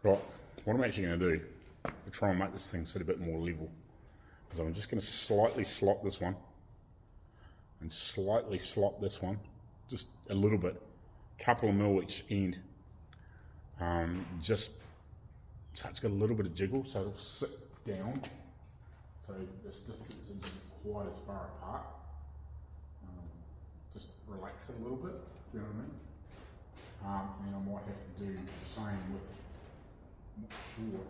Right, what I'm actually going to do, I'll try and make this thing sit a bit more level. So I'm just going to slightly slot this one and slightly slot this one, just a little bit, couple of mil each end, just so it's got a little bit of jiggle, so it'll sit down, so this distance isn't quite as far apart. Just relax it a little bit, if you know what I mean. And I might have to do the same with, I'm not sure,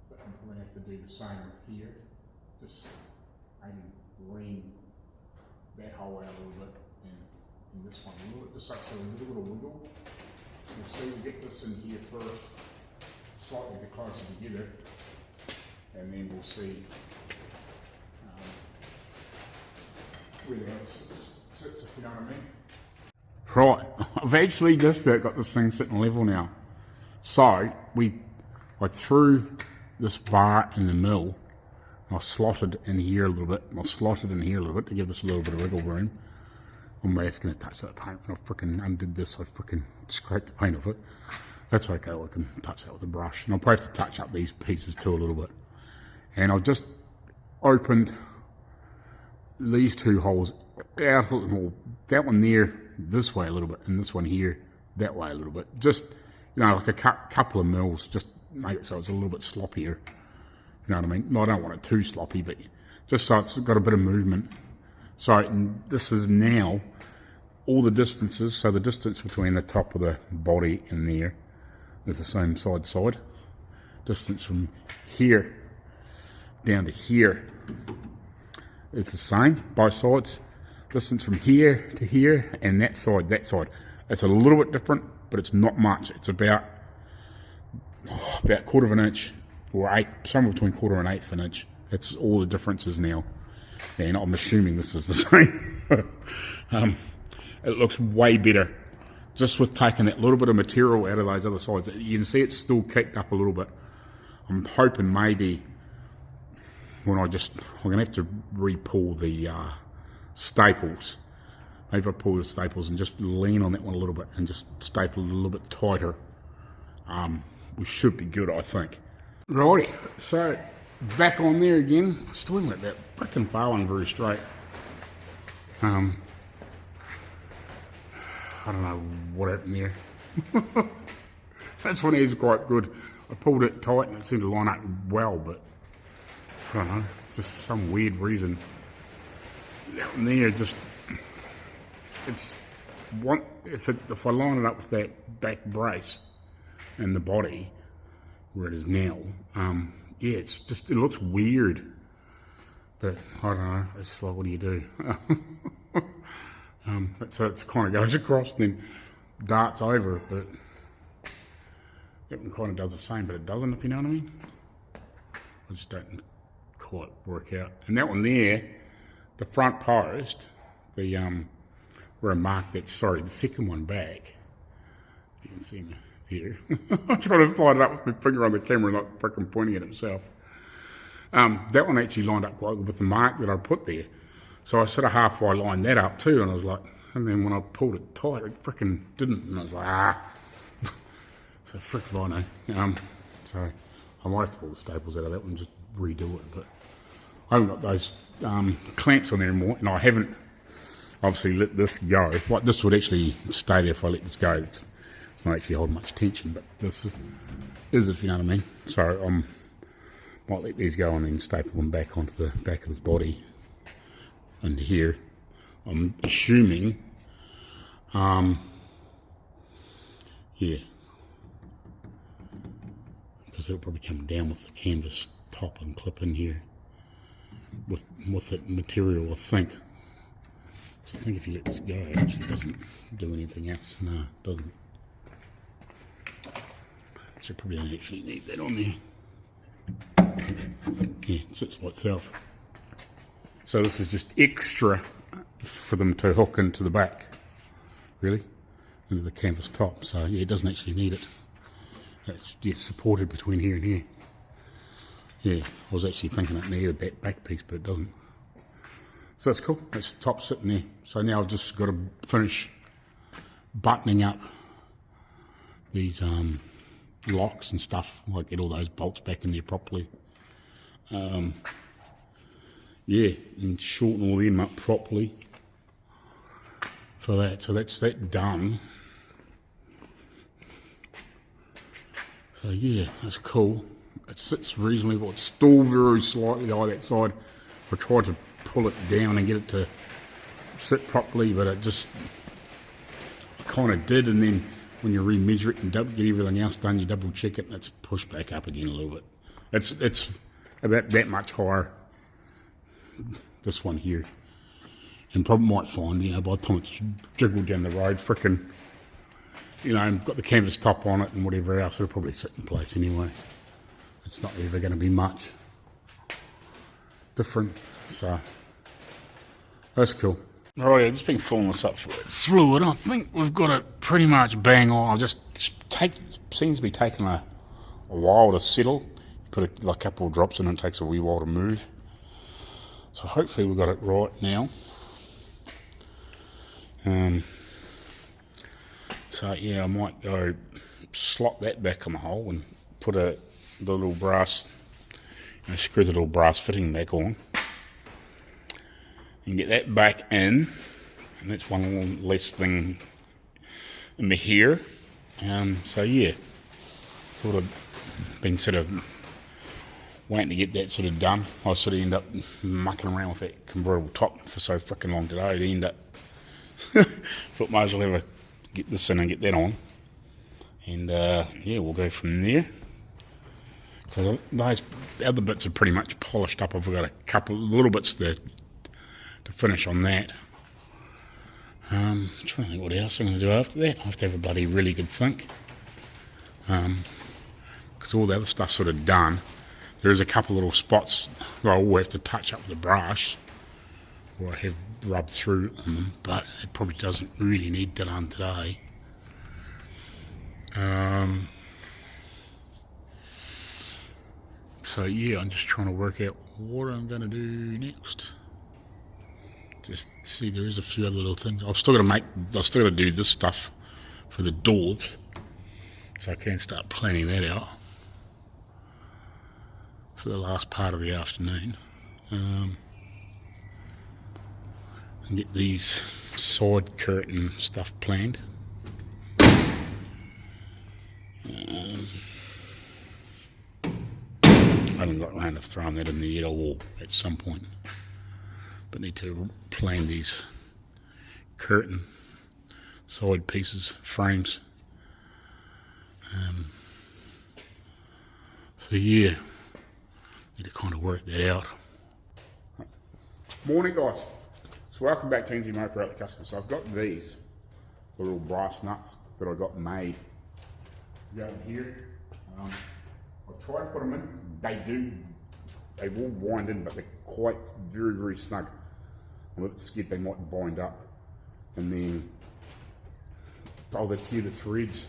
but I'm going to have to do the same with here. Just maybe ream that hole out a little bit, and this one a little bit, just so it's got a little bit of wiggle. We'll see, we'll get this in here first, slightly closer together, and then we'll see where that sits, if you know what I mean. Right, I've actually just about got this thing sitting level now. So, I threw this bar in the mill, and I slotted in here a little bit, and I slotted in here a little bit to give this a little bit of wiggle room. I'm going to touch that paint, and I've frickin' undid this, I've frickin' scraped the paint off it. That's okay, I can touch that with a brush. And I'll probably have to touch up these pieces too a little bit. And I've just opened these two holes out a little more, that one there this way a little bit, and this one here that way a little bit. Just, you know, like a couple of mils, just make it so it's a little bit sloppier. You know what I mean? No, I don't want it too sloppy, but just so it's got a bit of movement. So, and this is now all the distances, so the distance between the top of the body and there is the same side to side. Distance from here down to here, it's the same, both sides. Distance from here to here and that side. It's a little bit different, but it's not much. It's about quarter of an inch or somewhere between quarter and eighth of an inch. That's all the differences now. And I'm assuming this is the same. It looks way better just with taking that little bit of material out of those other sides. You can see it's still kicked up a little bit. I'm hoping maybe when I'm going to have to re-pull the staples. Maybe I pull the staples and just lean on that one a little bit and just staple it a little bit tighter. We should be good, I think. Righty, so back on there again. I still haven't let that frickin' bar one very straight. I don't know what happened there. This one is quite good. I pulled it tight and it seemed to line up well, but I don't know, just for some weird reason. That one there just, it's one, if I line it up with that back brace and the body where it is now, yeah, it's just, it looks weird, but I don't know, it's like, what do you do? So it kind of goes across and then darts over, but that one kind of does the same, but it doesn't, if you know what I mean. I just don't quite work out. And that one there, the front post, the where I marked that, sorry, the second one back, you can see me there. I'm trying to find it up with my finger on the camera, not freaking pointing at himself. That one actually lined up quite good with the mark that I put there. So I sort of halfway lined that up too, and I was like, and then when I pulled it tight, it freaking didn't, and I was like, so frick rhino. So I might have to pull the staples out of that one and just redo it, but I haven't got those clamps on there anymore, and I haven't obviously let this go. Like, this would actually stay there if I let this go. It's not actually holding much tension, but this is, if you know what I mean. So I might let these go and then staple them back onto the back of this body. And here, I'm assuming, yeah, because it'll probably come down with the canvas top and clip in here with that material, I think. So I think if you let this go, it actually doesn't do anything else. No, it doesn't. So probably don't actually need that on there. Yeah, it sits by itself. So this is just extra for them to hook into the back, really, into the canvas top. So yeah, it doesn't actually need it. It's just supported between here and here. Yeah, I was actually thinking it needed that back piece, but it doesn't. So that's cool. That's the top sitting there. So now I've just got to finish buttoning up these locks and stuff, like get all those bolts back in there properly. Yeah, and shorten all them up properly for that. So that's that done. So yeah, that's cool. It sits reasonably well. It's still very slightly high that side. I tried to pull it down and get it to sit properly, but it just kind of did. And then when you remeasure it and get everything else done, you double check it and it's pushed back up again a little bit. It's about that much higher, this one here. And probably might find, you know, by the time it's jiggled down the road, frickin', you know, got the canvas top on it and whatever else, it'll probably sit in place anyway. It's not ever going to be much different, so that's cool. Alright, I've just been filling this up for fluid. I think we've got it pretty much bang on. Seems to be taking a while to settle. Put a couple of drops in and it takes a wee while to move. So hopefully we've got it right now. So yeah, I might go slot that back on the hole and put the little brass, you know, screw the little brass fitting back on and get that back in, and that's one less thing in the hair. So yeah, thought I'd been sort of waiting to get that sort of done. I sort of end up mucking around with that convertible top for so fucking long today. I'd end up thought might as well get this in and get that on, and yeah, we'll go from there. Because those other bits are pretty much polished up. I've got a couple little bits to finish on that. I'm trying to think what else I'm going to do after that. I have to have a bloody really good think, because all the other stuff's sort of done. There's a couple little spots where I will have to touch up with the brush, or I have rubbed through on them, but it probably doesn't really need done today. So yeah, I'm just trying to work out what I'm going to do next. Just see, there is a few other little things. I've still got to do this stuff for the doors, so I can start planning that out for the last part of the afternoon. And get these side curtain stuff planned. I haven't got around to throwing that in the yet. I will at some point, but need to plan these curtain side pieces, frames. So yeah, need to kind of work that out. Morning, guys. So welcome back to NZ Marko Kustom. So I've got these little brass nuts that I got made down here. I've tried to put them in. They will wind in, but they're quite very, very snug. I'm a bit scared they might bind up, and then either tear the threads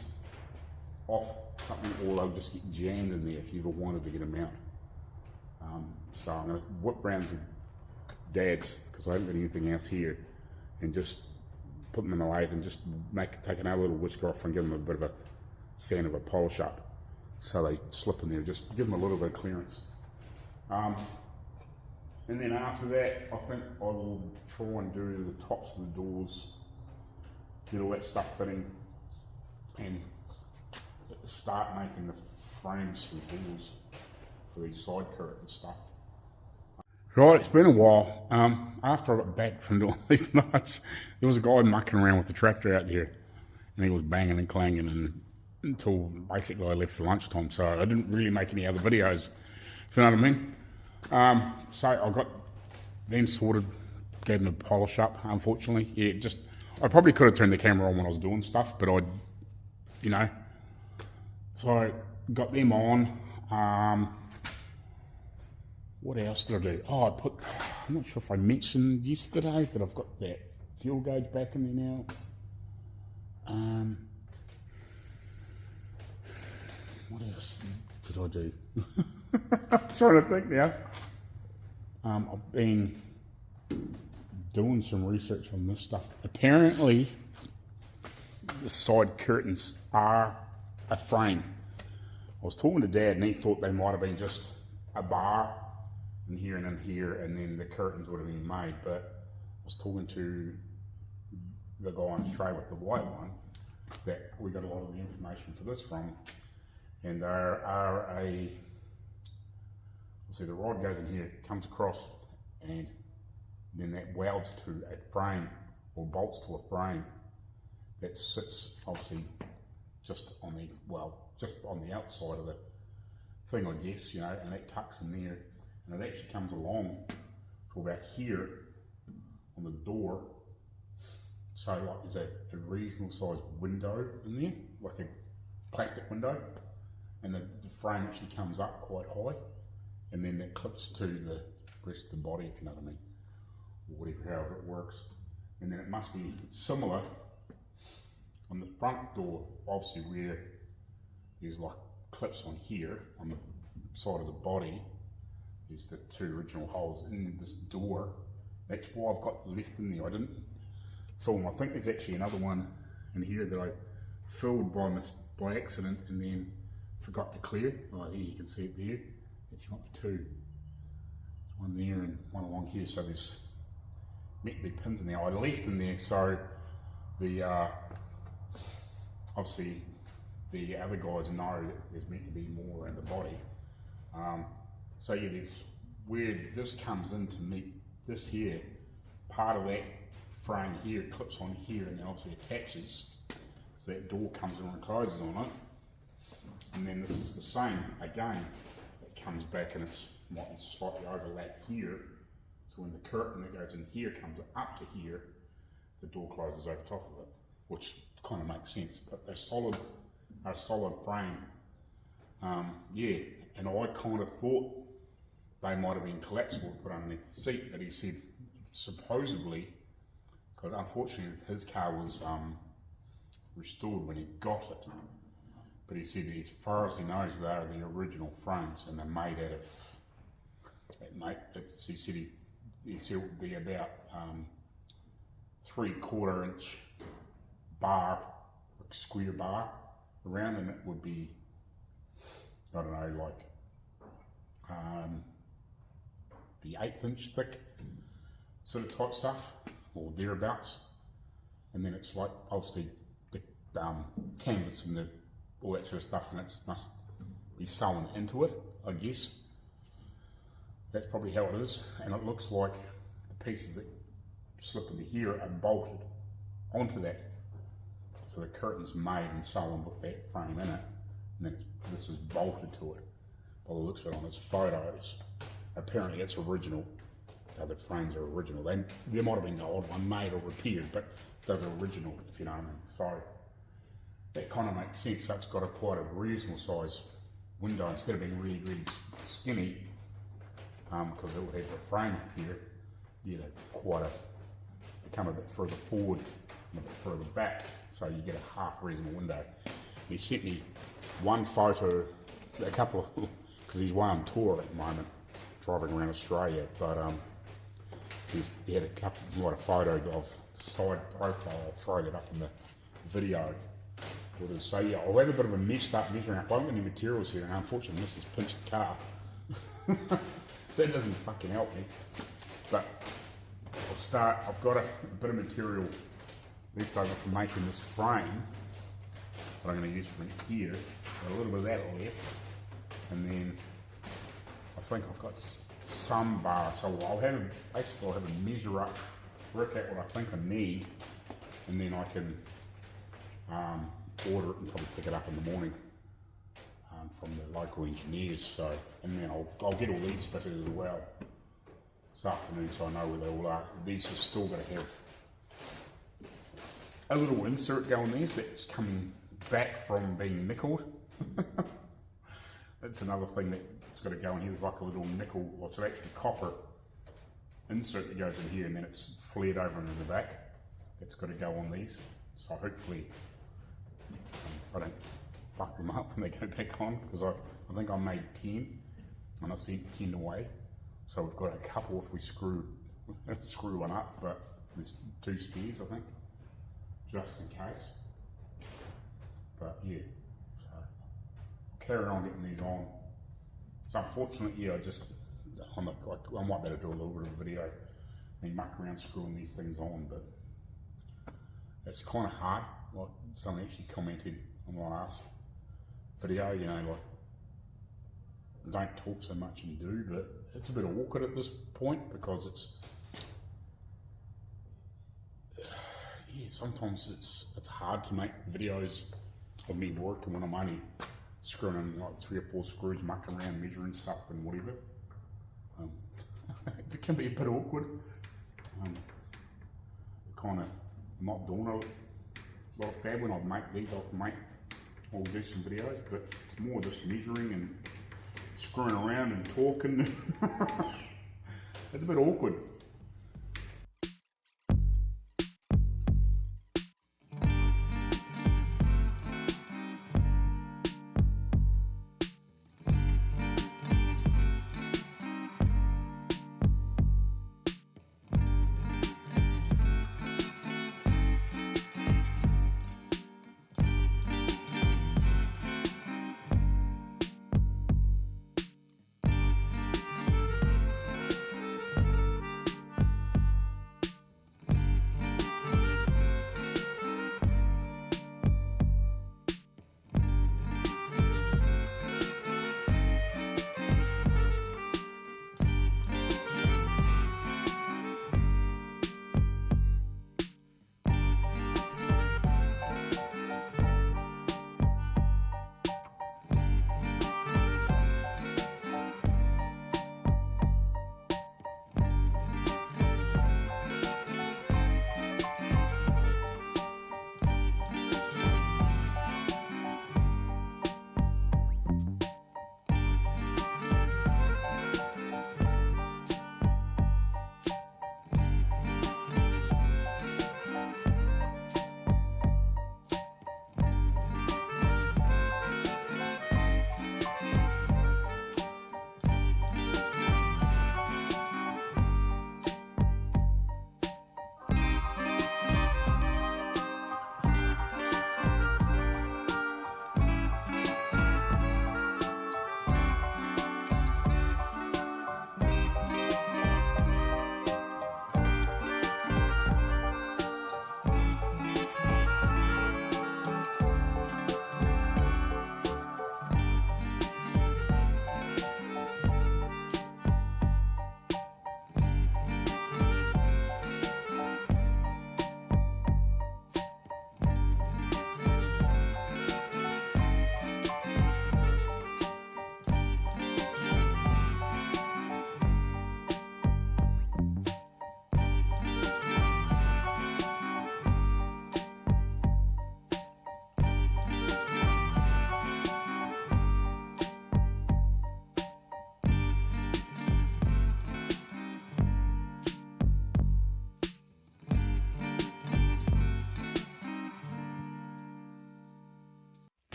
off something, or they'll just get jammed in there if you ever wanted to get them out. So I'm going to whip round to Dad's, because I haven't got anything else here, and just put them in the lathe and just take another little whisker off and give them a bit of a sand of a polish up, so they slip in there. Just give them a little bit of clearance. And then after that, I think I will try and do the tops of the doors, get all that stuff fitting, and start making the frames for the doors for these side curtain stuff. Right, it's been a while. After I got back from doing these nights, there was a guy mucking around with the tractor out there, and he was banging and clanging until basically I left for lunchtime, so I didn't really make any other videos, if you know what I mean. So I got them sorted, gave them a polish up, unfortunately. Yeah, I probably could have turned the camera on when I was doing stuff, but you know. So I got them on. What else did I do? Oh, I'm not sure if I mentioned yesterday that I've got that fuel gauge back in there now. What else did I do? I'm trying to think now. I've been doing some research on this stuff. Apparently, the side curtains are a frame. I was talking to Dad and he thought they might have been just a bar in here and in here, and then the curtains would have been made, but I was talking to the guy on straight with the white one that we got a lot of the information for this from, and there are obviously the rod goes in here, comes across, and then that welds to a frame or bolts to a frame that sits obviously just on the outside of the thing, I guess, you know, and that tucks in there, and it actually comes along to about here on the door. So like there's a reasonable sized window in there, like a plastic window, and the frame actually comes up quite high, and then that clips to the rest of the body, if you know what I mean, or whatever, however it works. And then it must be similar on the front door, obviously, where there's like clips on here on the side of the body. There's the two original holes in this door. That's why I've got left in there. I didn't film. I think there's actually another one in here that I filled by accident and then forgot to clear. Oh, there you can see it there. Actually might be two. There's one there and one along here. So there's meant to be pins in there. I left in there so the obviously the other guys know that there's meant to be more around the body. So yeah, there's where this comes in to meet this here. Part of that frame here clips on here and then obviously attaches, so that door comes around and closes on it. And then this is the same again. It comes back and it's might be slightly overlapped here. So when the curtain that goes in here comes up to here, the door closes over top of it, which kind of makes sense. But they're solid, a solid frame. Yeah, and I kind of thought they might have been collapsible, put underneath the seat, but he said supposedly, because unfortunately his car was restored when he got it, but he said as far as he knows they are the original frames and they're made out of, he said it would be about 3/4 inch bar, like square bar around, and it would be, I don't know, like the 1/8 inch thick sort of type stuff, or thereabouts. And then it's like obviously the canvas and all that sort of stuff, and it must be sewn into it, I guess. That's probably how it is. And it looks like the pieces that slip into here are bolted onto that. So the curtain's made and sewn with that frame in it, and then this is bolted to it. By the looks of it on his photos, apparently it's original. The other frames are original. There might have been the old one made or repaired, but they're original, if you know what I mean. So that kind of makes sense. So it's got quite a reasonable size window instead of being really, really skinny, because it would have a frame up here. Yeah, they come a bit further forward and a bit further back, so you get a half reasonable window. He sent me one photo, a couple of, because he's way on tour at the moment, driving around Australia, but he had a couple, a photo of the side profile. I'll throw that up in the video. So yeah, I'll have a bit of a messed up measuring up. I haven't got any materials here, and unfortunately this has pinched the car. So that doesn't fucking help me. But I'll start, I've got a bit of material left over from making this frame that I'm going to use from here. Got a little bit of that left, and then I think I've got some bar. So I'll have a measure up, work out what I think I need, and then I can order it and probably pick it up in the morning from the local engineers. So, and then I'll get all these fitted as well this afternoon, so I know where they all are. These are still going to have a little insert going there, so that's coming back from being nickeled. That's another thing that's got to go in here. There's like a little nickel, well, it's actually copper insert that goes in here, and then it's flared over into the back. That's got to go on these. So hopefully I don't fuck them up when they go back on, because I think I made 10 and I sent 10 away. So we've got a couple if we screw one up, but there's 2 spares I think, just in case. But yeah, so I'll carry on getting these on. It's unfortunate, yeah, I might better do a little bit of a video, me muck around screwing these things on, but it's kind of hard. Like someone actually commented on the last video, you know, like, don't talk so much and do, but it's a bit awkward at this point because sometimes it's hard to make videos of me working when I'm only screwing in like 3 or 4 screws, mucking around, measuring stuff and whatever. It can be a bit awkward. Kind of not doing a lot of fab when I make these. I'll do some videos, but it's more just measuring and screwing around and talking. It's a bit awkward.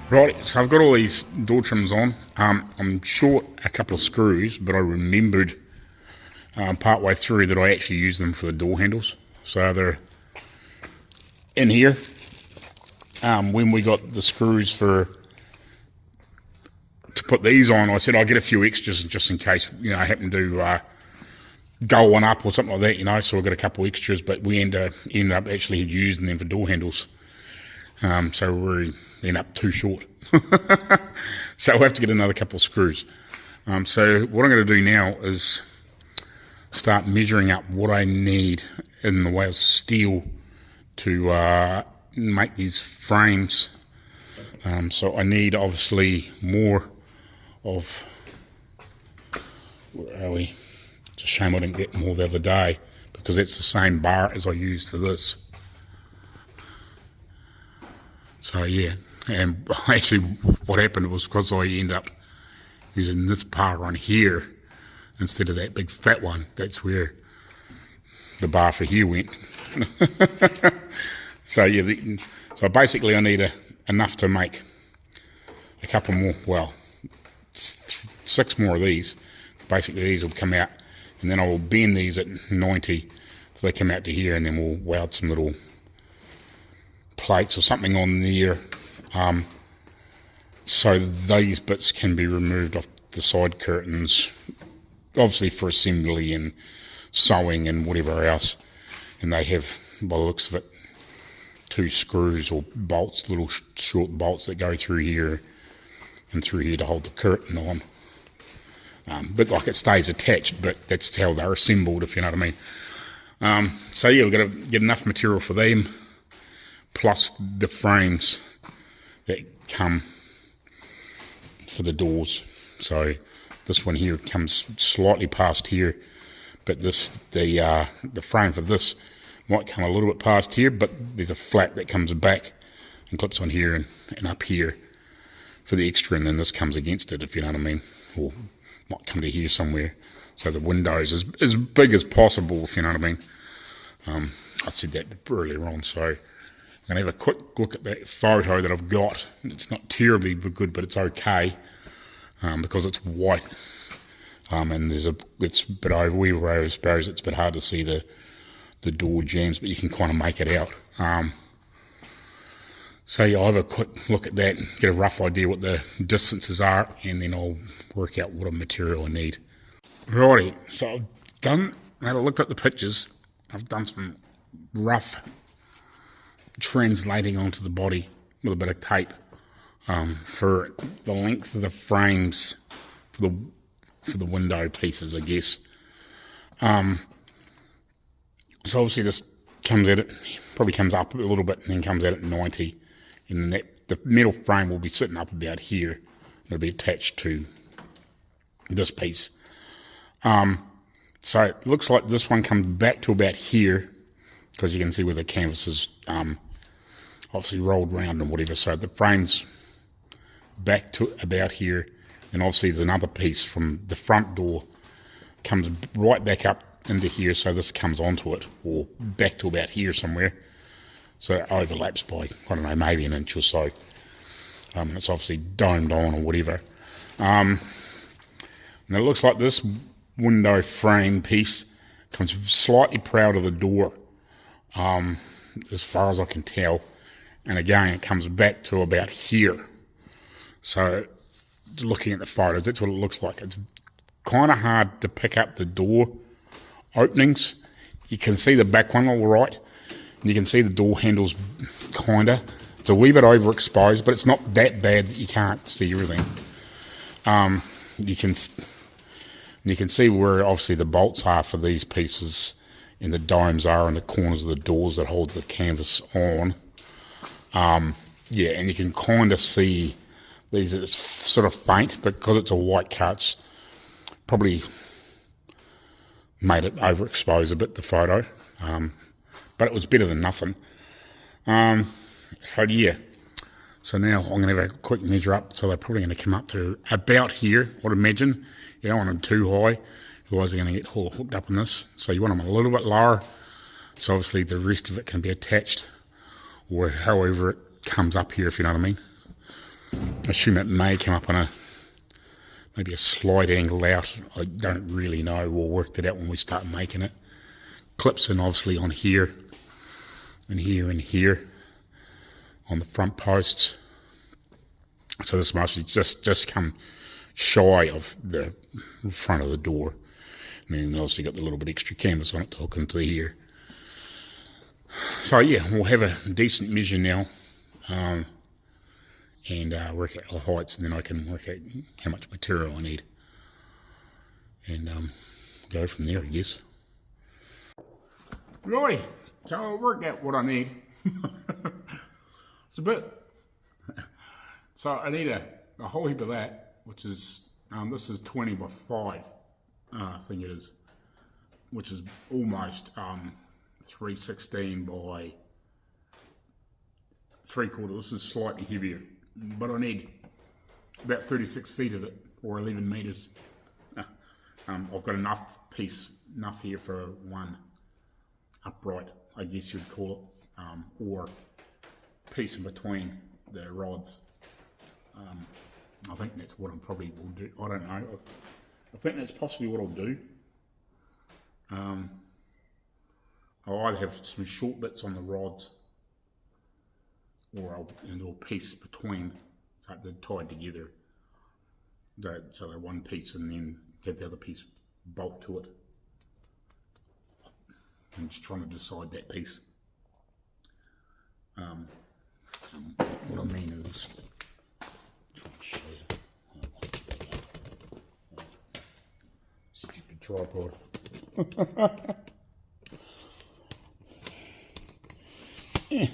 Right, so I've got all these door trims on. I'm short a couple of screws, but I remembered part way through that I actually use them for the door handles. So they're in here. When we got the screws to put these on, I said I'll get a few extras just in case, you know, I happen to go one up or something like that, you know, so I got a couple extras, but we ended up actually using them for door handles. So we end up too short. So we'll have to get another couple of screws. So what I'm going to do now is start measuring up what I need in the way of steel to make these frames. So I need obviously more of, where are we? It's a shame I didn't get more the other day because it's the same bar as I used for this. So yeah, and actually what happened was because I ended up using this bar on here instead of that big fat one, that's where the bar for here went. So yeah, so basically I need enough to make a couple more, well, 6 more of these. Basically these will come out, and then I will bend these at 90 so they come out to here, and then we'll weld some little plates or something on there, so these bits can be removed off the side curtains, obviously for assembly and sewing and whatever else. And they have, by the looks of it, 2 screws or bolts, little short bolts that go through here and through here to hold the curtain on. But like it stays attached, but that's how they're assembled, if you know what I mean. So yeah, we've got to get enough material for them, plus the frames that come for the doors. So this one here comes slightly past here, but the frame for this might come a little bit past here, but there's a flap that comes back and clips on here and up here for the extra, and then this comes against it, if you know what I mean, or might come to here somewhere. So the windows is as big as possible, if you know what I mean. I said that earlier on, so I'm going to have a quick look at that photo that I've got. It's not terribly good, but it's okay, because it's white, and it's a bit over, I suppose it's a bit hard to see the door jambs, but you can kind of make it out. So yeah, I'll have a quick look at that, get a rough idea what the distances are, and then I'll work out what material I need. Righty, so I've had a look at the pictures. I've done some rough translating onto the body with a bit of tape, for the length of the frames for the window pieces, I guess. So obviously this probably comes up a little bit and then comes out at 90, and then the metal frame will be sitting up about here. It'll be attached to this piece. So it looks like this one comes back to about here, because you can see where the canvas is obviously rolled round and whatever. So the frame's back to about here, and obviously there's another piece from the front door comes right back up into here, so this comes onto it, or back to about here somewhere. So it overlaps by, I don't know, maybe an inch or so. It's obviously domed on or whatever. And it looks like this window frame piece comes slightly proud of the door, as far as I can tell. And again, it comes back to about here. So looking at the photos, that's what it looks like. It's kind of hard to pick up the door openings. You can see the back one all right, and you can see the door handles kinda. It's a wee bit overexposed, but it's not that bad that you can't see everything. You can see where obviously the bolts are for these pieces, and the domes are in the corners of the doors that hold the canvas on. Yeah, and you can kind of see these. It's sort of faint, but because it's a white car, it's probably made it overexpose a bit, the photo. But it was better than nothing. So yeah, so now I'm going to have a quick measure up. So they're probably going to come up to about here, I'd imagine. You don't want them too high, otherwise they're going to get hooked up in this. So you want them a little bit lower, so obviously the rest of it can be attached, or however it comes up here, if you know what I mean. I assume it may come up on maybe a slight angle out. I don't really know. We'll work that out when we start making it. Clips in obviously on here, and here, and here on the front posts. So this must just come shy of the front of the door. And then obviously got the little bit extra canvas on it to hook into here. So yeah, we'll have a decent measure now, and work out the heights, and then I can work out how much material I need, and go from there, I guess. Right, so I'll work out what I need. It's a bit. So I need a whole heap of that, which is, this is 20 by 5, I think it is, which is almost 316 by 3/4. This is slightly heavier, but I need about 36 feet of it, or 11 metres. I've got enough here for one upright, I guess you'd call it, or piece in between the rods. I think that's what I probably will do. I don't know. I think that's possibly what I'll do. I'll either have some short bits on the rods, or I'll do a piece between, so they're tied together. So they're one piece, and then have the other piece bolt to it. I'm just trying to decide that piece. What I mean is, trying to show you. Stupid tripod. Yeah.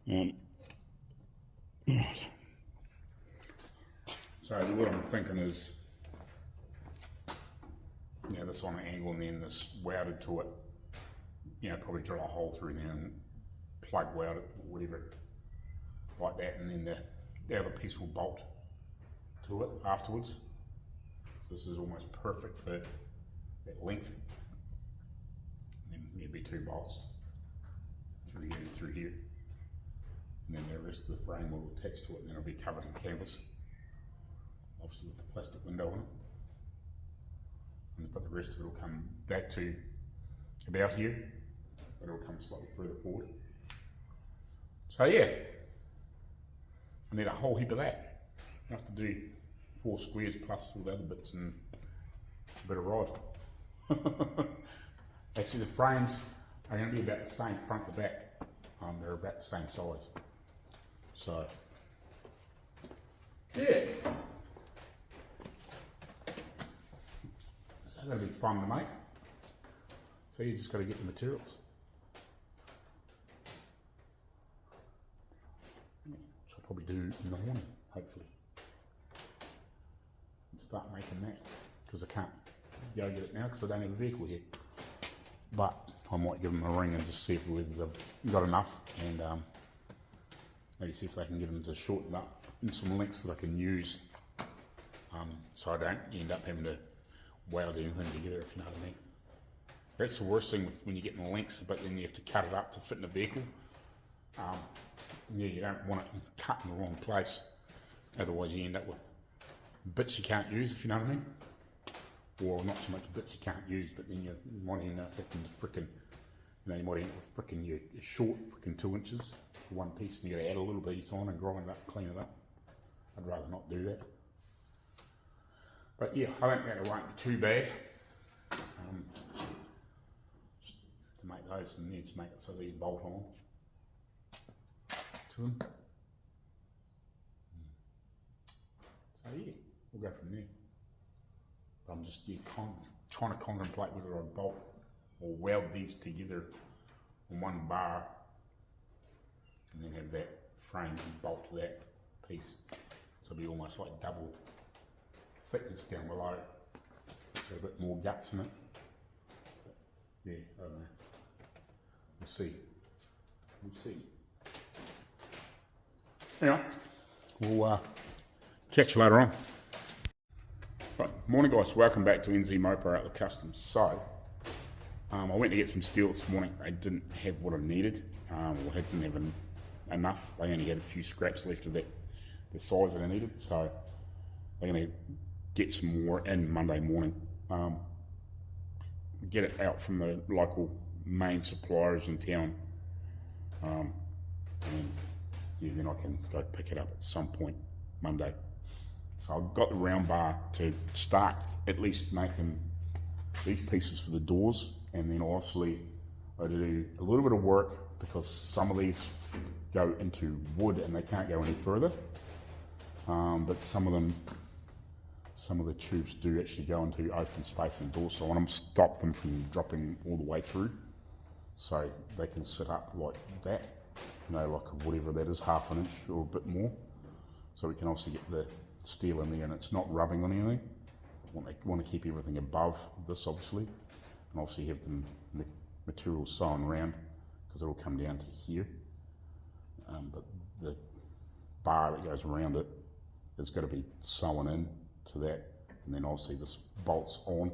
Right. So what I'm thinking is, this on an angle and then this welded to it. Probably drill a hole through there and plug weld it, or whatever, like that, and then the other piece will bolt to it afterwards. This is almost perfect for that length. And then maybe 2 bolts through here, and then the rest of the frame will attach to it, and then it'll be covered in canvas, obviously with the plastic window on it. But the rest of it will come back to about here, but it'll come slightly further forward. So yeah, I need a whole heap of that. I have to do 4 squares plus all the other bits and a bit of rod. Actually, the frames are going to be about the same front to back. They're about the same size. So yeah, so that'll be fun to make. So you just got to get the materials. Which I'll probably do in the morning, hopefully. And start making that, because I can't go get it now because I don't have a vehicle here. But I might give them a ring and just see if they've got enough, and maybe see if they can get them to shorten up in some lengths that I can use, so I don't end up having to weld anything together, if you know what I mean. That's the worst thing when you're getting the lengths, but then you have to cut it up to fit in the vehicle. You don't want it cut in the wrong place, otherwise you end up with bits you can't use, if you know what I mean. Or not so much bits you can't use, but then you might end up having to frickin', you might end up with frickin' your short 2 inches for one piece, and you got to add a little piece on and grind it up, clean it up. I'd rather not do that. But yeah, I think that won't be too bad. To make those, and then to make it so these bolt on to them. So yeah, we'll go from there. But I'm just trying to contemplate whether I bolt or weld these together on one bar, and then have that frame and bolt to that piece. So it'll be almost like double thickness down below. So a bit more guts in it. But yeah, I don't know. We'll see. We'll see. Anyway, we'll catch you later on. Right, morning guys, welcome back to NZ Mopo Outlaw Kustoms. So, I went to get some steel this morning. I didn't have what I needed, or I didn't have enough. They only had a few scraps left of the size that I needed, so I'm going to get some more in Monday morning. Get it out from the local main suppliers in town, and yeah, then I can go pick it up at some point Monday. So I've got the round bar to start at least making these pieces for the doors, and then obviously I do a little bit of work because some of these go into wood and they can't go any further, but some of the tubes do actually go into open space in the door, so I want to stop them from dropping all the way through, so they can sit up like that, like whatever that is, 1/2 inch or a bit more, so we can also get the steel in there and it's not rubbing on anything. I want to keep everything above this, obviously, and obviously have them material sewn around because it'll come down to here. But the bar that goes around it is going to be sewn in to that, and then obviously this bolts on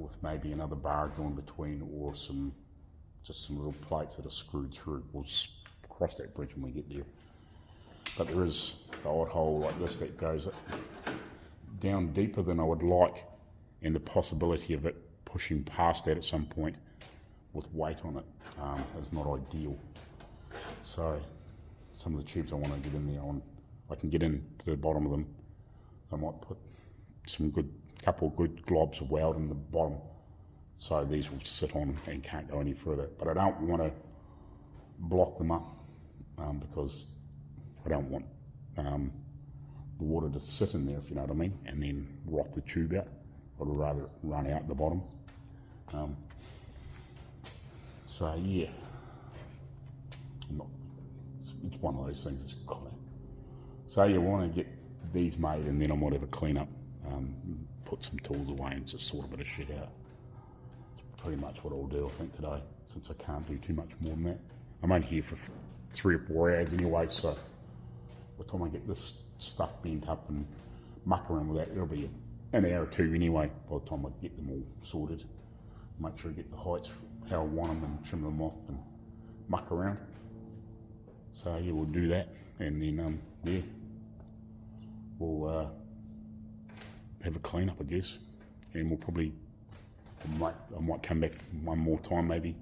with maybe another bar going between, or just some little plates that are screwed through. We'll cross that bridge when we get there. But there is the odd hole like this that goes down deeper than I would like, and the possibility of it pushing past that at some point with weight on it is not ideal. So some of the tubes I want to get in there, I can get in to the bottom of them. I might put couple of good globs of weld in the bottom, so these will sit on and can't go any further. But I don't want to block them up because I don't want the water to sit in there, if you know what I mean, and then rot the tube out. I'd rather run out the bottom. So yeah, it's one of those things that's kind of. So yeah, I want to get these made, and then I might have a clean up, put some tools away and just sort a bit of shit out. That's pretty much what I'll do, I think, today, since I can't do too much more than that. I'm only here for 3 or 4 hours anyway, so by the time I get this stuff bent up and muck around with that, it'll be an hour or 2 anyway, by the time I get them all sorted. Make sure I get the heights how I want them and trim them off and muck around. So yeah, we'll do that, and then yeah, we'll have a clean up, I guess, and we'll probably, I might come back one more time maybe,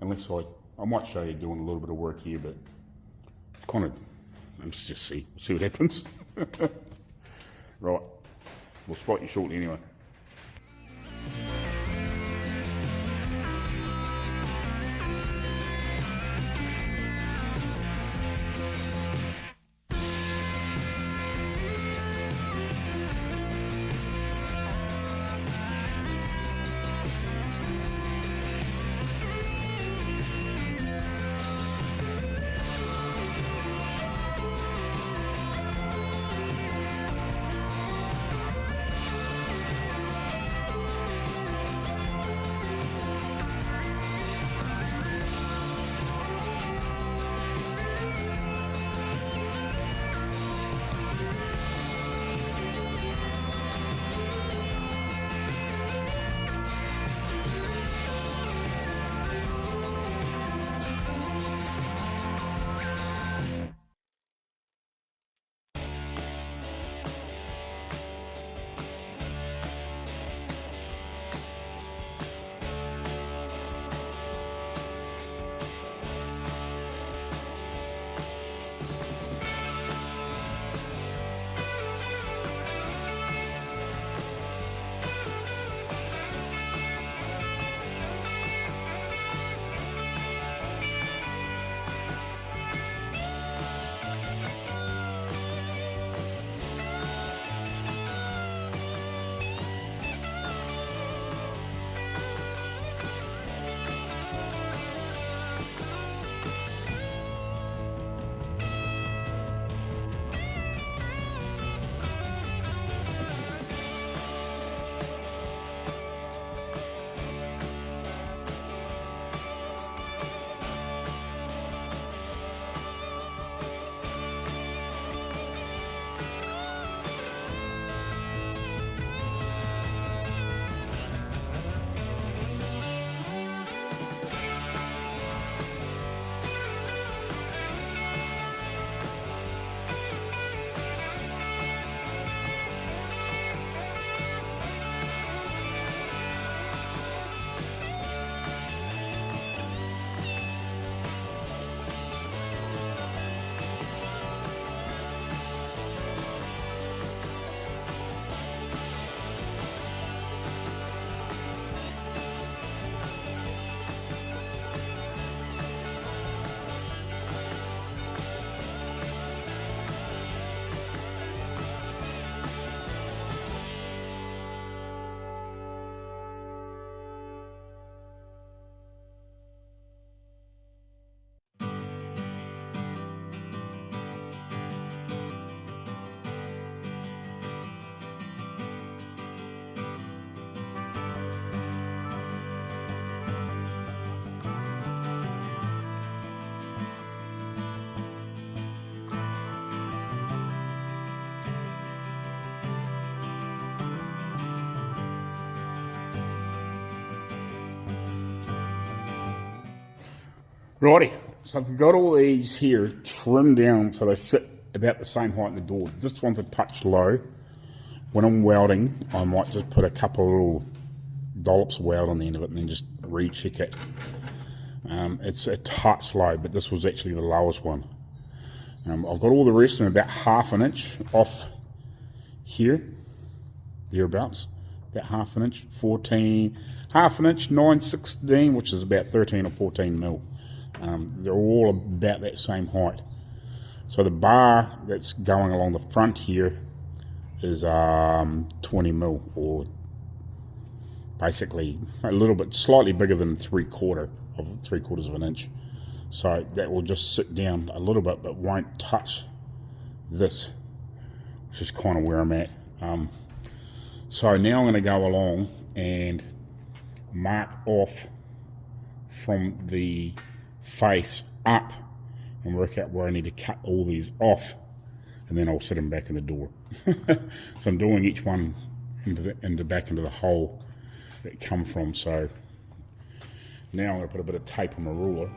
unless I might show you doing a little bit of work here, but it's kind of, let's just see what happens. Right, we'll spot you shortly anyway. Righty, so I've got all these here trimmed down so they sit about the same height in the door. This one's a touch low. When I'm welding, I might just put a couple of little dollops of weld on the end of it and then just recheck it. It's a touch low, but this was actually the lowest one. I've got all the rest of them about half an inch off here, thereabouts, about half an inch, 14, half an inch, 9/16, which is about 13 or 14 mil. They're all about that same height. So the bar that's going along the front here is 20 mil, or basically a little bit slightly bigger than 3/4 of an inch. So that will just sit down a little bit but won't touch this, which is kind of where I'm at. So now I'm going to go along and mark off from the face up and work out where I need to cut all these off, and then I'll sit them back in the door. So I'm doing each one back into the hole that it come from. So now I'm going to put a bit of tape on my ruler.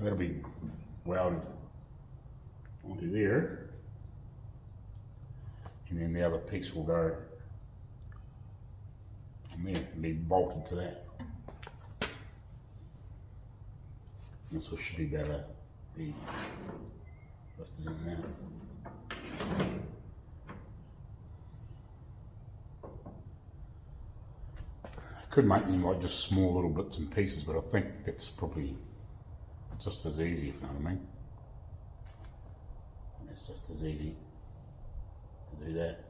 That'll be welded onto there, and then the other piece will go on there and be bolted to that. This one should be better. Be lifted in and out. Could make them like just small little bits and pieces, but I think that's probably just as easy, if you know what I mean. It's just as easy to do that.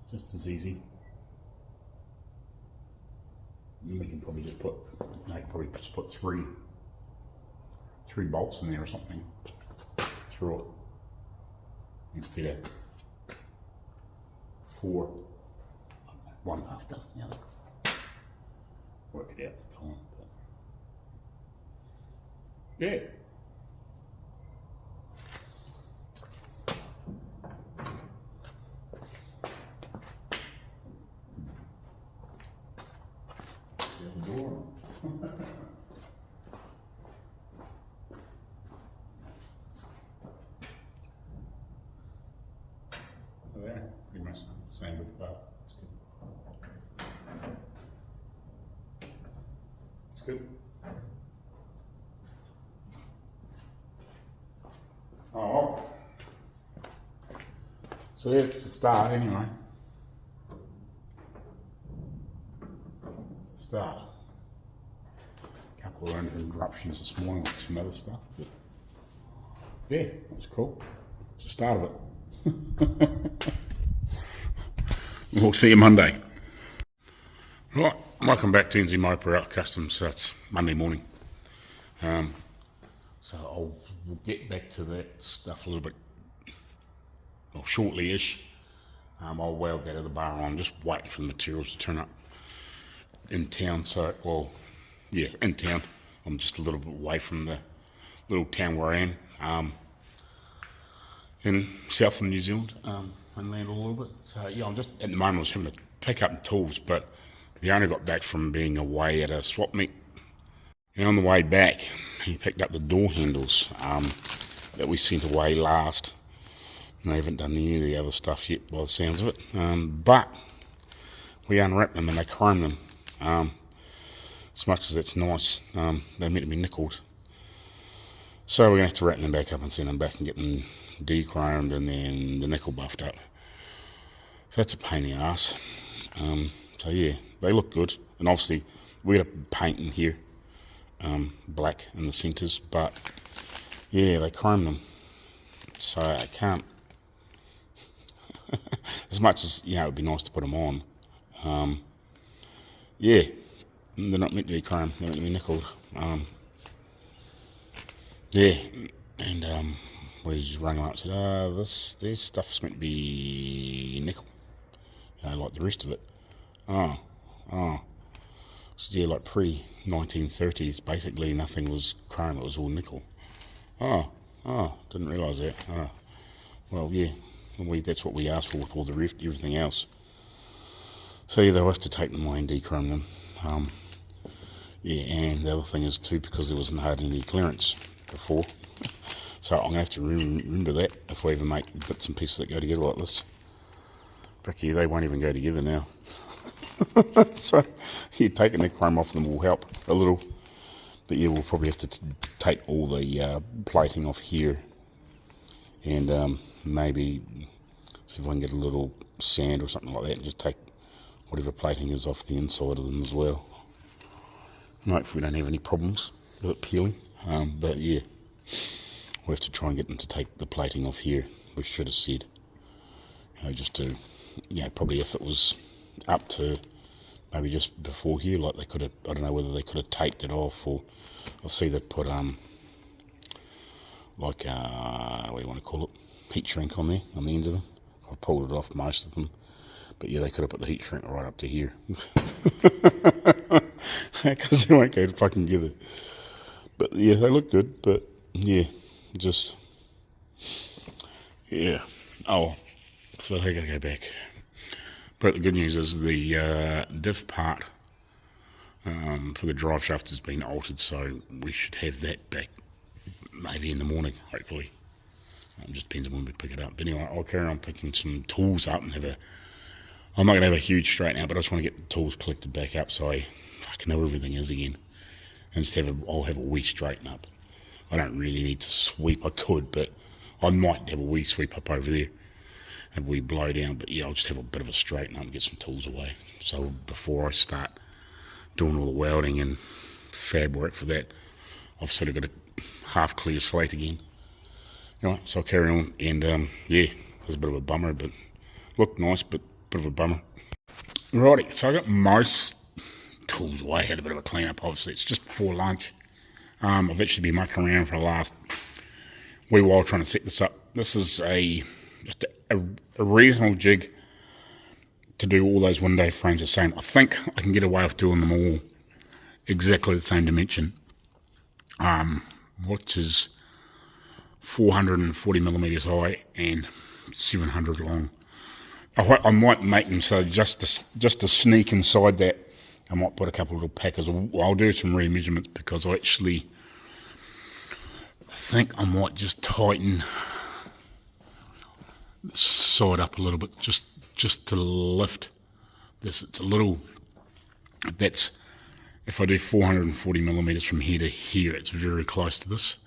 Just as easy. Then we can probably just put, three bolts in there or something through it instead of 4. One half dozen the other. Work it out at the time. But yeah. Door. There, pretty much the same with that. It's good. It's good. Oh, so it's the start anyway. It's the start. A couple of interruptions this morning with some other stuff, but yeah, that's cool. It's the start of it. We'll see you Monday. Right, welcome back to NZ Motor Kustoms. So it's Monday morning. So we'll get back to that stuff a little bit, well, shortly-ish. I'll weld that at the bar. I'm just waiting for the materials to turn up in town. So, well, yeah, in town. I'm just a little bit away from the little town where I am, in south of New Zealand, inland a little bit. So yeah, I'm just, at the moment I was having to pick up tools, but the owner got back from being away at a swap meet. And on the way back, he picked up the door handles that we sent away last. And they haven't done any of the other stuff yet by the sounds of it. But we unwrapped them and they chromed them. As much as that's nice, they're meant to be nickeled. So we're going to have to wrap them back up and send them back and get them de-chromed and then the nickel buffed up. So that's a pain in the ass. So yeah, they look good. And obviously we got to paint in here, black in the centres, but yeah, they chromed them. So I can't, as much as, you know, it would be nice to put them on. Yeah, they're not meant to be chromed, they're meant to be nickeled. Yeah, and we just rang them up and said, this stuff's meant to be nickel, you know, like the rest of it. So yeah, like pre-1930s, basically nothing was chrome, it was all nickel. Didn't realise that. Well, yeah, that's what we asked for with all the everything else. So yeah, they'll have to take them away and de-chrome them. Yeah, and the other thing is too, because there wasn't hardly any clearance before, so I'm going to have to remember that if we ever make bits and pieces that go together like this. But yeah, they won't even go together now. So yeah, taking the chrome off them will help a little. But yeah, we'll probably have to take all the plating off here and maybe see if I can get a little sand or something like that and just take whatever plating is off the inside of them as well. Hopefully we don't have any problems with it peeling. But yeah, we'll have to try and get them to take the plating off here. We should have said, you know, just to, you know, probably if it was up to maybe just before here, like they could have, I don't know whether they could have taped it off, or I'll see they put like what do you want to call it, heat shrink on there, on the ends of them. I've pulled it off most of them, but yeah, they could have put the heat shrink right up to here, because they won't go fucking together. But yeah, they look good, but yeah, just, yeah. Oh, so they gotta go back. But the good news is the diff part for the drive shaft has been altered, so we should have that back maybe in the morning, hopefully. Just depends on when we pick it up. But anyway, I'll carry on picking some tools up and I'm not going to have a huge straighten out, but I just want to get the tools collected back up so I fucking know where everything is again. And just I'll have a wee straighten up. I don't really need to sweep. I could, but I might have a wee sweep up over there. have a wee blow down. But yeah, I'll just have a bit of a straighten up and get some tools away. So before I start doing all the welding and fab work for that, I've sort of got a half clear slate again. Alright, so I'll carry on, and yeah, it was a bit of a bummer, but looked nice, but a bit of a bummer. Righty, so I got most tools away, had a bit of a clean up. Obviously it's just before lunch. I've actually been mucking around for the last wee while trying to set this up. This is just a reasonable jig to do all those window frames the same. I think I can get away with doing them all exactly the same dimension, which is 440 millimeters high and 700 long. I might make them so just to sneak inside that, I might put a couple of little packers. I'll do some re-measurements because I think I might just tighten this side up a little bit, just to lift this. It's a little, that's, if I do 440 millimeters from here to here, it's very close to this.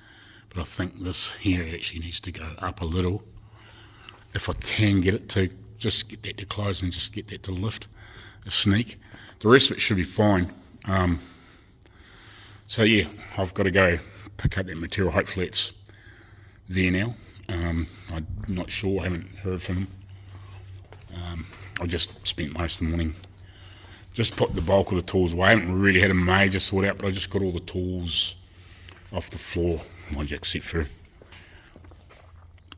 But I think this here actually needs to go up a little. If I can get it to, just get that to close and just get that to lift, a sneak. The rest of it should be fine. So yeah, I've got to go pick up that material. Hopefully it's there now. I'm not sure, I haven't heard from them. I just spent most of the morning just put the bulk of the tools away. I haven't really had a major sort out, but I just got all the tools off the floor, except for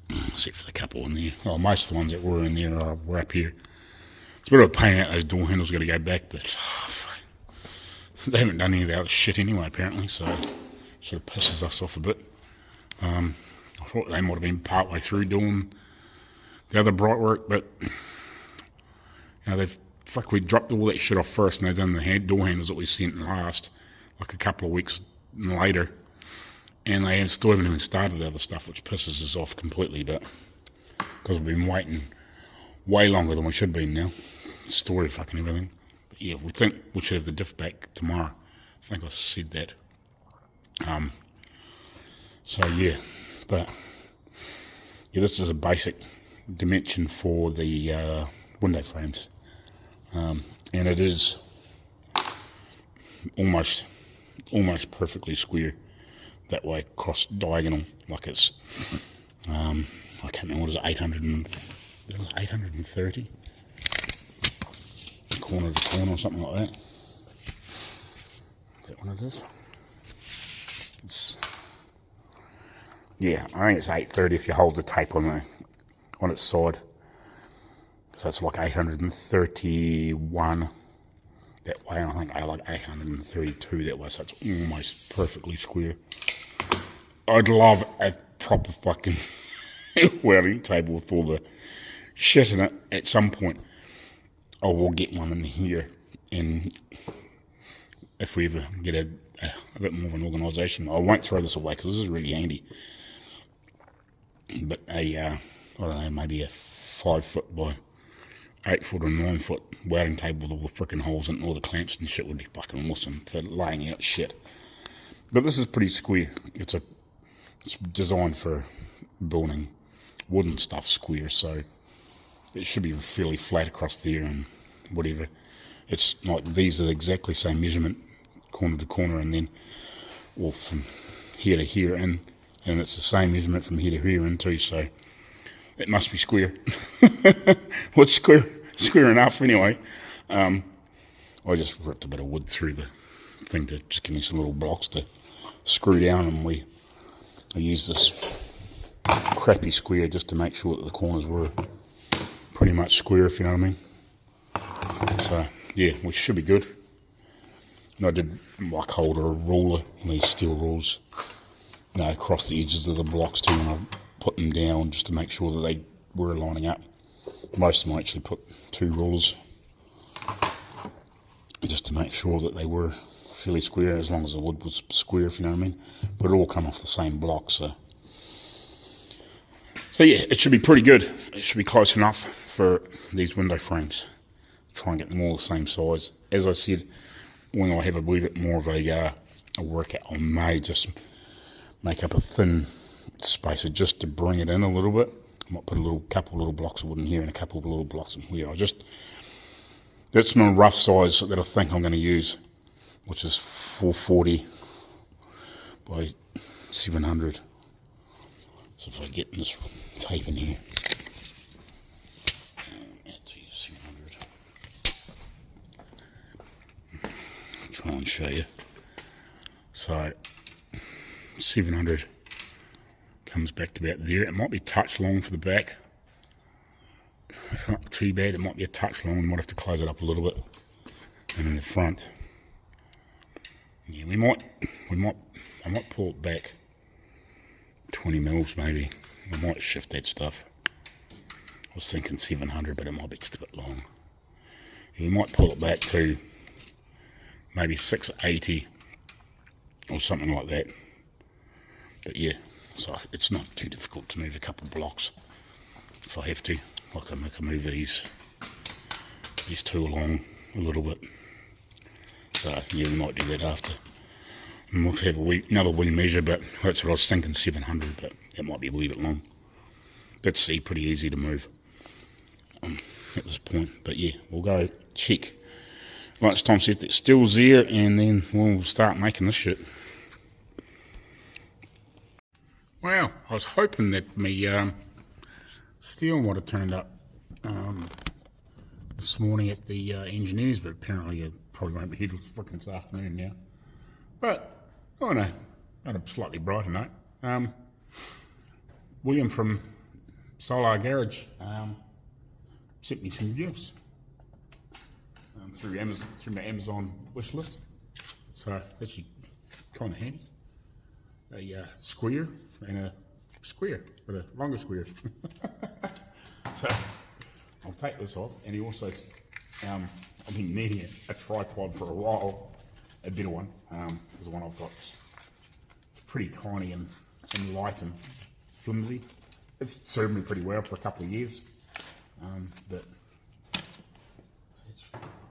the couple in there. Well, most of the ones that were in there were up here. It's a bit of a pain out, those door handles got to go back, but they haven't done any of the other shit anyway apparently, so it sort of pisses us off a bit. I thought they might have been part way through doing the other bright work, but you know, we dropped all that shit off first and they've done the door handles that we sent last, like a couple of weeks later, and they still haven't even started the other stuff, which pisses us off completely, but because we've been waiting way longer than we should be now. Story fucking everything. But yeah, we think we should have the diff back tomorrow. I think I said that. So yeah, but yeah, this is a basic dimension for the window frames, and it is almost perfectly square that way, cross diagonal, like it's I can't remember, what is it, 830 corner to corner or something like that. Is that what it is? Yeah, I think it's 830 if you hold the tape on its side. So it's like 831 that way, and I think I like 832 that way, so it's almost perfectly square. I'd love a proper fucking welding table with all the shit in it at some point. I will get one in here, and if we ever get a bit more of an organisation, I won't throw this away because this is really handy. But I don't know, maybe a 5 foot by 8 foot or 9 foot welding table with all the frickin' holes in all the clamps and shit would be fucking awesome for laying out shit. But this is pretty square. It's designed for building wooden stuff square, so it should be fairly flat across there and whatever. It's like these are the exactly same measurement, corner to corner, and then, well, from here to here, and it's the same measurement from here to here and too, so it must be square. Well, it's square enough anyway. I just ripped a bit of wood through the thing to just give me some little blocks to screw down, and I used this crappy square just to make sure that the corners were pretty much square, if you know what I mean. So yeah, we should be good. And I did like hold a ruler, these steel rulers, across the edges of the blocks too, and I put them down just to make sure that they were lining up. Most of them I actually put 2 rulers just to make sure that they were fairly square, as long as the wood was square, if you know what I mean. But it all come off the same block, so yeah, it should be pretty good. It should be close enough for these window frames. Try and get them all the same size. As I said, when I have a wee bit more of a workout, I may just make up a thin spacer just to bring it in a little bit. I might put a couple little blocks of wood in here and a couple of little blocks in here. That's my rough size that I think I'm going to use, which is 440 by 700. So if I get this tape in here, that's 700. I'll try and show you. So 700 comes back to about there. It might be a touch long for the back. It's not too bad. It might be a touch long. We might have to close it up a little bit. And in the front, yeah, I might pull it back 20 mils maybe. I might shift that stuff. I was thinking 700, but it might be just a bit long. You might pull it back to maybe 680 or something like that. But yeah, so it's not too difficult to move a couple of blocks if I have to. I can move these two along a little bit. So yeah, we might do that after. And we'll have another wee measure, but that's what I was thinking, 700, but that might be a wee bit long. That's pretty easy to move at this point. But yeah, we'll go check. Lunchtime set that still's there, and then we'll start making this shit. Well, I was hoping that my steel would have turned up this morning at the engineers, but apparently it probably won't be here till frickin' this afternoon now. But, oh no, on a slightly brighter note, William from Solar Garage sent me some gifts through my Amazon wish list. So actually kind of handy. A square and a square, but a longer square. So I'll take this off, and he also, I've been needing a tripod for a while, a better one, because the one I've got is pretty tiny and light and flimsy. It's served me pretty well for a couple of years, but it's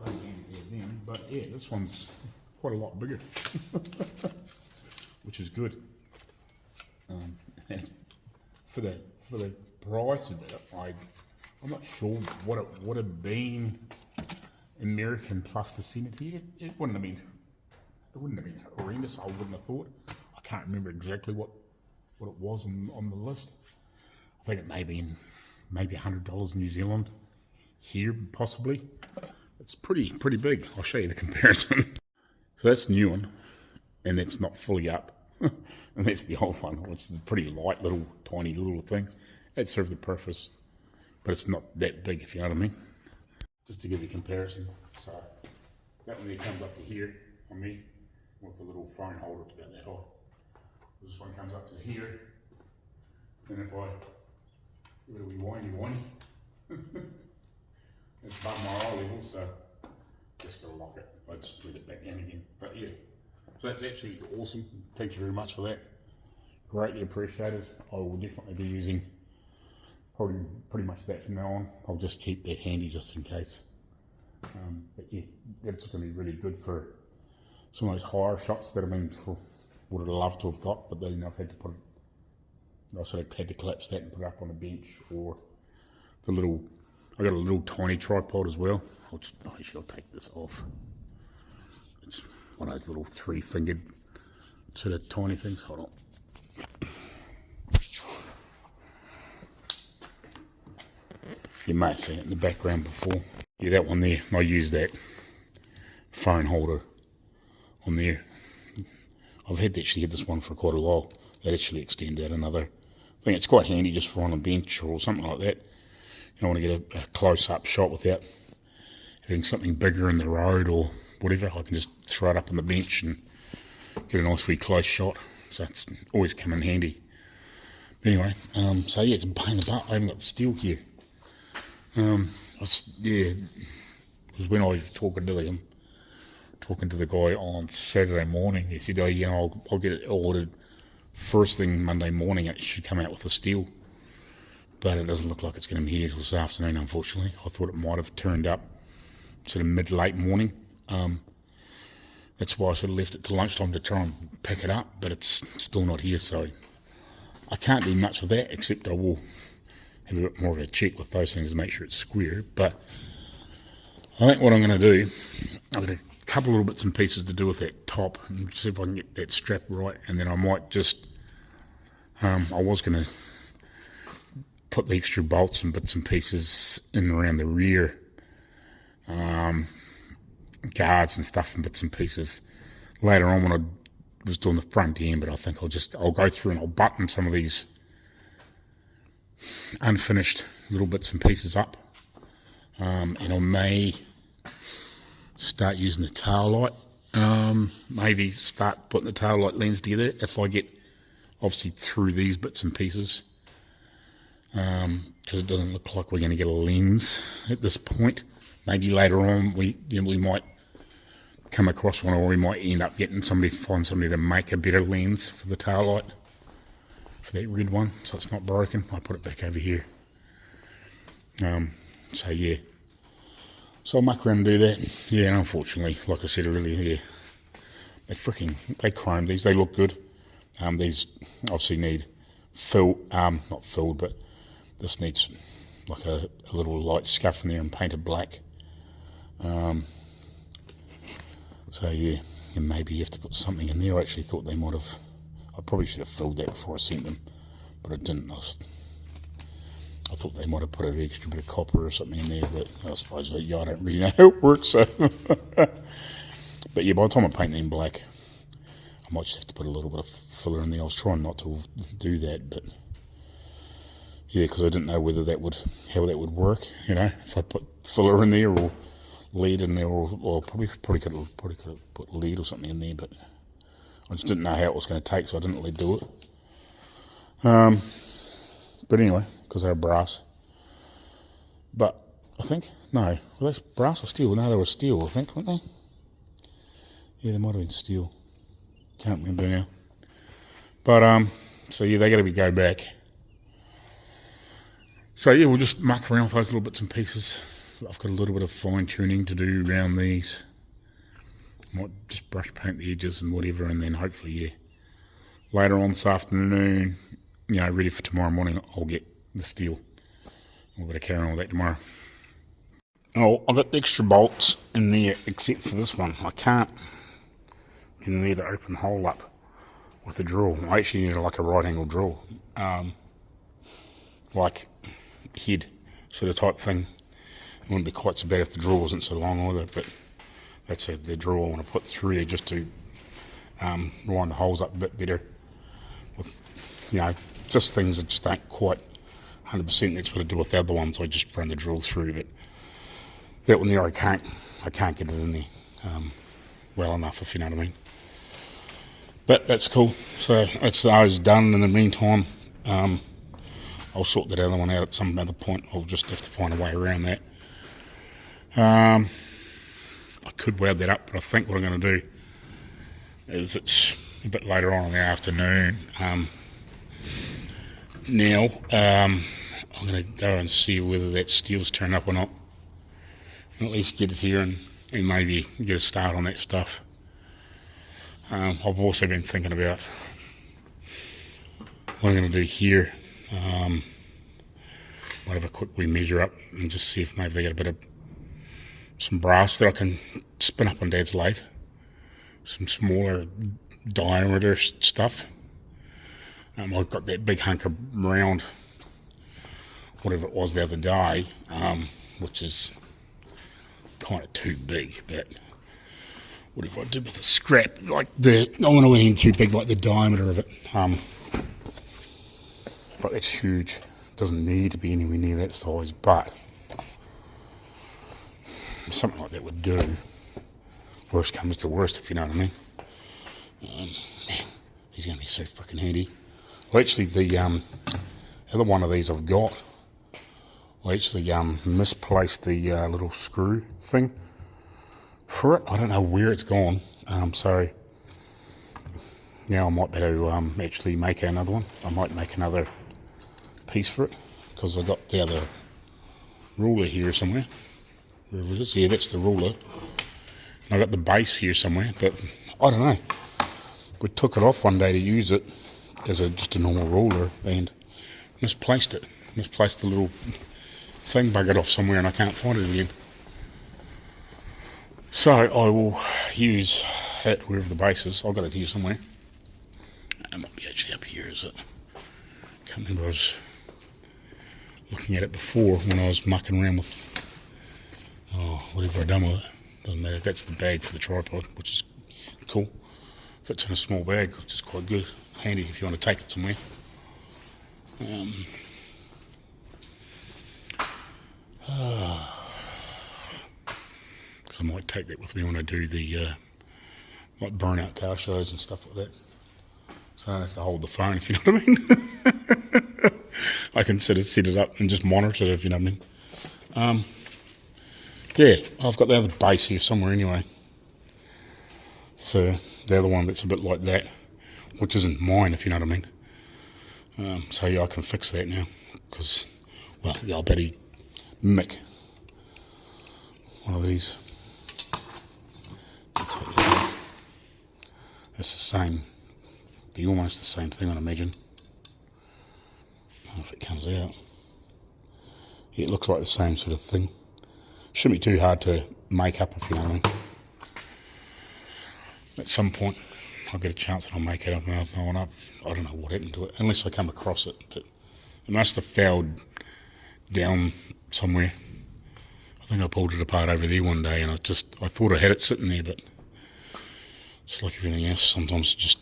pretty handy there then. But yeah, this one's quite a lot bigger, which is good. And for the price of it, I'm not sure what it would have been American plus the Senate. It wouldn't have been horrendous. I wouldn't have thought. I can't remember exactly what it was on the list. I think it may be maybe $100 New Zealand here, possibly. It's pretty big. I'll show you the comparison. So that's the new one, and that's not fully up. And that's the old one, which is a pretty light little tiny little thing. It served the purpose, but it's not that big, if you know what I mean. Just to give you a comparison. So that one there comes up to here on me with the little phone holder. It's about that high. This one comes up to here. Then if I give it a wee windy, it's above my eye level, so just gotta lock it. I just let it back down again. But yeah, so that's actually awesome. Thank you very much for that. Greatly appreciated. I will definitely be using probably pretty much that from now on. I'll just keep that handy just in case. But yeah, that's going to be really good for some of those higher shots that would have loved to have got, but then I've had to I sort of had to collapse that and put it up on a bench, or I got a little tiny tripod as well. I'll take this off. It's one of those little 3-fingered sort of tiny things. Hold on. You may have seen it in the background before. Yeah, that one there. I use that phone holder on there. I've actually had this one for quite a while. That actually extends out another. I think it's quite handy just for on a bench or something like that. You don't want to get a close-up shot without having something bigger in the road or whatever. I can just throw it up on the bench and get a nice wee close shot. So it's always come in handy. Anyway, so yeah, it's a pain in the butt. I haven't got the steel here. Because when I was talking to the guy on Saturday morning, he said, I'll get it ordered first thing Monday morning. It should come out with the steel, but it doesn't look like it's going to be here till this afternoon, unfortunately. I thought it might have turned up sort of mid-late morning. That's why I sort of left it till lunchtime to try and pick it up, but it's still not here, so I can't do much with that, except I will have a bit more of a check with those things to make sure it's square. But I think what I'm going to do, I've got a couple little bits and pieces to do with that top and see if I can get that strap right, and then I might just, I was going to put the extra bolts and bits and pieces in around the rear guards and stuff and bits and pieces later on when I was doing the front end, but I think I'll go through and I'll button some of these unfinished little bits and pieces up, and I may start using the tail light, maybe start putting the tail light lens together if I get obviously through these bits and pieces, because it doesn't look like we're going to get a lens at this point. Maybe later on we might come across one, or we might end up find somebody to make a better lens for the tail light, for that red one, so it's not broken. I put it back over here. So yeah, so I'll muck around and do that. Yeah, and unfortunately, like I said earlier, yeah, they chrome these. They look good. These obviously need not filled, but this needs like a little light scuff in there and painted black. So yeah, and maybe you have to put something in there. I actually thought they might have, I probably should have filled that before I sent them, but I didn't. I thought they might have put an extra bit of copper or something in there, but I suppose I don't really know how it works. So, but yeah, by the time I paint them black, I might just have to put a little bit of filler in there. I was trying not to do that, but yeah, because I didn't know how that would work. You know, if I put filler in there or lead in there, or probably could have put lead or something in there, but I just didn't know how it was going to take, so I didn't really do it. But anyway, because they were brass. But I think, no, were they brass or steel? No, they were steel, I think, weren't they? Yeah, they might have been steel. Can't remember now. But, so yeah, they got to go back. So yeah, we'll just muck around with those little bits and pieces. I've got a little bit of fine tuning to do around these. Might just brush paint the edges and whatever, and then hopefully, yeah, later on this afternoon, you know, ready for tomorrow morning, I'll get the steel. We're going to carry on with that tomorrow. Oh, I've got the extra bolts in there, except for this one. I can't get in there to open the hole up with the drill. I actually need like a right angle drill, like head sort of type thing. It wouldn't be quite so bad if the drill wasn't so long either, but that's the drill I want to put through there just to line the holes up a bit better. With, you know, just things that just aren't quite 100%. That's what I do with the other ones. I just run the drill through, but that one there I can't get it in there well enough, if you know what I mean. But that's cool. So that's those done. In the meantime, I'll sort that other one out at some other point. I'll just have to find a way around that. I could weld that up, but I think what I'm going to do is, it's a bit later on in the afternoon now. I'm going to go and see whether that steel's turned up or not, and at least get it here and maybe get a start on that stuff. I've also been thinking about what I'm going to do here. Might have a quick wee measure up and just see if maybe they get a bit of some brass that I can spin up on Dad's lathe. Some smaller diameter stuff. I've got that big hunk of round, whatever it was the other day, which is kind of too big, but whatever I did with the scrap, like I want to went in too big, like the diameter of it. But it's huge. Doesn't need to be anywhere near that size, but something like that would do. Worst comes to worst, if you know what I mean. Man, he's going to be so fucking handy. Well, actually, the other one of these I've got, I actually misplaced the little screw thing for it. I don't know where it's gone, so now I might be able to actually make another one. I might make another piece for it, because I've got the other ruler here somewhere. Wherever it is, yeah, that's the ruler. And I've got the base here somewhere, but I don't know. We took it off one day to use it as just a normal ruler and misplaced it. misplaced the little thing, buggered off somewhere and I can't find it again. So I will use it wherever the base is. I've got it here somewhere. It might be actually up here, is it? Can't remember, I was looking at it before when I was mucking around with whatever I've done with it. Doesn't matter. That's the bag for the tripod, which is cool. Fits in a small bag, which is quite good. Handy if you want to take it somewhere. Because I might take that with me when I do the like burnout car shows and stuff like that. So I don't have to hold the phone, if you know what I mean. I can sort of set it up and just monitor it, if you know what I mean. Yeah, I've got the other base here somewhere anyway. For the other one that's a bit like that, which isn't mine, if you know what I mean. So yeah, I can fix that now. Because, well, yeah, I'll better Mick one of these. It's the same, be almost the same thing, I'd imagine. I don't know if it comes out. Yeah, it looks like the same sort of thing. Shouldn't be too hard to make up, if you know what I mean. At some point, I'll get a chance and I'll make it up and I'll up. I don't know what happened to it, unless I come across it, but it must have fouled down somewhere. I think I pulled it apart over there one day and I thought I had it sitting there, but it's like everything else, sometimes it just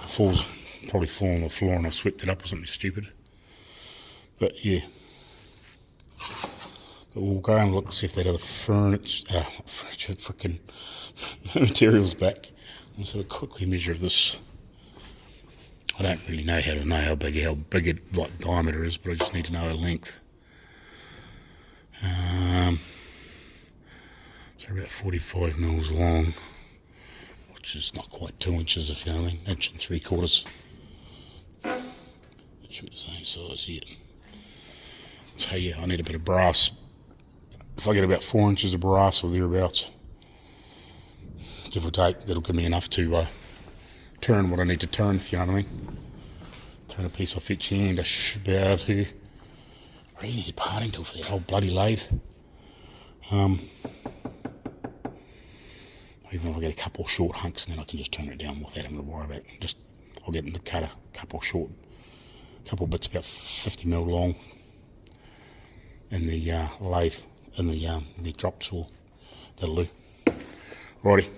falls, probably fall on the floor and I've swept it up or something stupid. But yeah. But we'll go and look, see if that other freaking material's back. Let's have a quickly measure of this. I don't really know how big it like diameter is, but I just need to know a length. So about 45 mils long, which is not quite 2 inches, if you know what I mean, 1 3/4. That should be the same size here. So yeah, I need a bit of brass. If I get about 4 inches of brass or thereabouts, give or take, that'll give me enough to turn what I need to turn, if you know what I mean. Turn a piece off each end. I should be able to. I really need a parting tool for that whole bloody lathe. Even if I get a couple of short hunks, and then I can just turn it down without having to worry about it. I'll get them to cut a couple bits about 50 mil long in the lathe, in the drop saw. That'll do. Righty,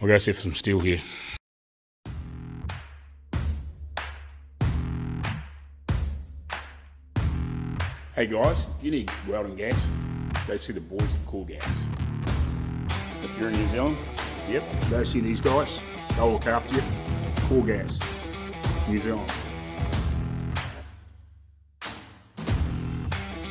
I'll go set some steel here. Hey guys, if you need welding gas, go see the boys at Cool Gas. If you're in New Zealand, yep, go see these guys. They'll look after you. Cool Gas, New Zealand.